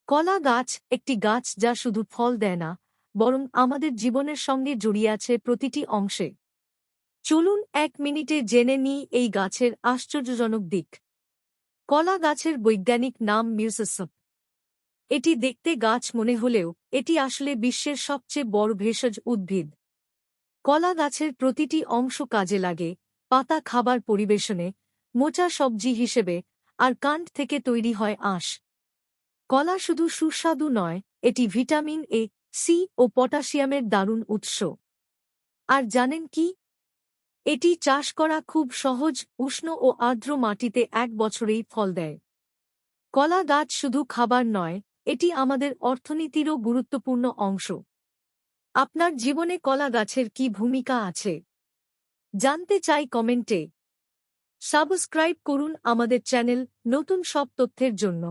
কলা গাছ একটি গাছ যা শুধু ফল দেয় না, বরং আমাদের জীবনের সঙ্গে জড়িয়ে আছে প্রতিটি অংশে। চলুন 1 মিনিটে জেনে নিই এই গাছের আশ্চর্যজনক দিক। কলা গাছের বৈজ্ঞানিক নাম মিউসিসপ। এটি দেখতে গাছ মনে হলেও এটি আসলে বিশ্বের সবচেয়ে বড় ভেষজ উদ্ভিদ। কলা গাছের প্রতিটি অংশ কাজে লাগে, পাতা খাবার পরিবেশনে, মোচা সবজি হিসেবে, আর কাণ্ড থেকে তৈরি হয় আঁশ। কলা শুধু সুস্বাদু নয়, এটি ভিটামিন এ, সি ও পটাশিয়ামের দারুণ উৎস। আর জানেন কি? এটি চাষ করা খুব সহজ, উষ্ণ ও আর্দ্র মাটিতে 1 বছরেই ফল দেয়। কলা গাছ শুধু খাবার নয়, এটি আমাদের অর্থনীতিরও গুরুত্বপূর্ণ অংশ। আপনার জীবনে কলা গাছের কি ভূমিকা আছে? জানতে চাই কমেন্টে। সাবস্ক্রাইব করুন আমাদের চ্যানেল নতুন সব তথ্যের জন্য।